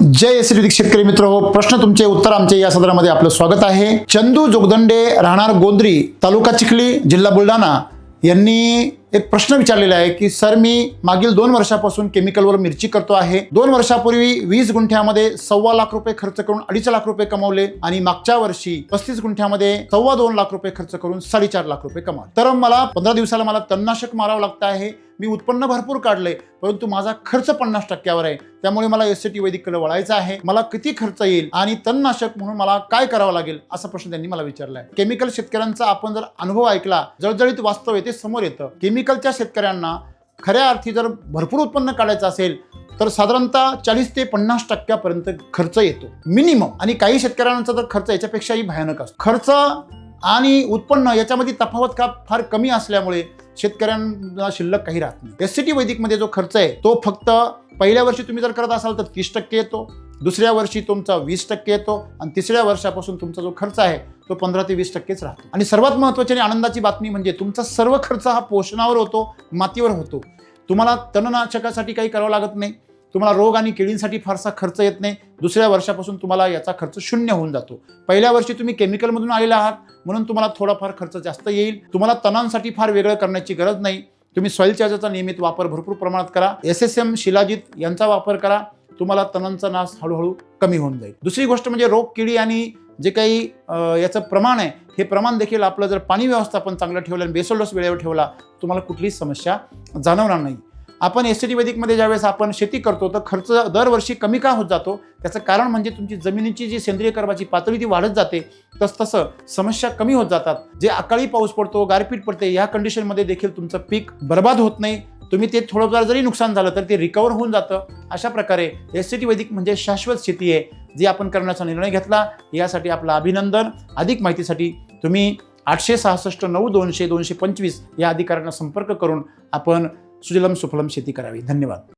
जय ST शेतकरी मित्र हो, प्रश्न तुमचे उत्तर आमचे या सदरामध्ये आपलं स्वागत आहे। चंदू जोगदंडे राहणार गोंद्री तालुका चिखली जिल्हा बुलढाणा यांनी एक प्रश्न विचारलेला आहे की सर मी मागील 2 वर्षापासून केमिकलवर मिरची करतो आहे। 2 वर्षापूर्वी 20 गुंठ्यामध्ये 1.25 लाख रुपये खर्च करून 2.5 लाख रुपये कमावले आणि मागच्या वर्षी 35 गुंठ्यामध्ये 2.25 लाख रुपये खर्च करून 4.5 लाख रुपये कमावले। तर मला 15 दिवसाला मला तणनाशक मारावं लागतं आहे। मी उत्पन्न भरपूर काढले परंतु माझा खर्च 50% आहे, त्यामुळे मला एसटी वैदिककडे वळायचं आहे। मला किती खर्च येईल आणि तणनाशक म्हणून मला काय करावं लागेल असा प्रश्न त्यांनी मला विचारला आहे। केमिकल शेतकऱ्यांचा आपण जर अनुभव ऐकला, जळजळीत वास्तव येते समोर येतं। केमिकलच्या शेतकऱ्यांना खऱ्या अर्थी जर भरपूर उत्पन्न काढायचं असेल तर साधारणतः 40 ते 50% पर्यंत खर्च येतो मिनिमम, आणि काही शेतकऱ्यांचा तर खर्च याच्यापेक्षाही भयानक असतो। खर्च आणि उत्पन्न याच्यामध्ये तफावत फार कमी असल्यामुळे शेतकऱ्यांना शिल्लक काही राहत नाही। एसटी वैदिकमध्ये जो खर्च आहे तो फक्त पहिल्या वर्षी तुम्ही जर करत असाल तर 30% येतो, दुसऱ्या वर्षी तुमचा 20% येतो आणि तिसऱ्या वर्षापासून तुमचा जो खर्च आहे तो 15 ते 20%च राहतो। आणि सर्वात महत्त्वाची आणि आनंदाची बातमी म्हणजे तुमचा सर्व खर्च हा पोषणावर होतो, मातीवर होतो। तुम्हाला तणनाशकासाठी काही करावं लागत नाही, तुम्हाला रोग आणि किडींसाठी फारसा खर्च येत नाही। दुसऱ्या वर्षापासून तुम्हाला याचा खर्च शून्य होऊन जातो। पहिल्या वर्षी तुम्ही केमिकलमधून आलेला आहात म्हणून तुम्हाला थोडाफार खर्च जास्त येईल। तुम्हाला तणांसाठी फार वेगळं करण्याची गरज नाही। तुम्ही सॉइल चार्जरचा नियमित वापर भरपूर प्रमाणात करा, SSM शिलाजीत यांचा वापर करा, तुम्हाला तणांचा नाश हळूहळू कमी होऊन जाईल। दुसरी गोष्ट म्हणजे रोग किडी आणि जे काही याचं प्रमाण आहे हे प्रमाण देखील आपलं जर पाणी व्यवस्थापन चांगलं ठेवलं आणि बेसल डोस वेळेवर ठेवला तुम्हाला कुठलीही समस्या जाणवणार नाही। आपण एसटी वैदिकमध्ये ज्यावेळेस आपण शेती करतो तर खर्च दरवर्षी कमी का होत जातो, त्याचं कारण म्हणजे तुमची जमिनीची जी सेंद्रिय कर्बाची पातळी ती वाढत जाते, तसतसं समस्या कमी होत जातात। जे अकाळी पाऊस पडतो, गारपीट पडते, या कंडिशनमध्ये देखील तुमचं पीक बर्बाद होत नाही। तुम्ही ते थोडंफार जरी नुकसान झालं तर ते रिकवर होऊन जातं। अशा प्रकारे एसटी वैदिक म्हणजे शाश्वत शेती आहे जी आपण करण्याचा निर्णय घेतला, यासाठी आपलं अभिनंदन। अधिक माहितीसाठी तुम्ही 866 9 200 225 या अधिकाऱ्यांना संपर्क करून आपण सुजलम सुफलम शेती करावी। धन्यवाद।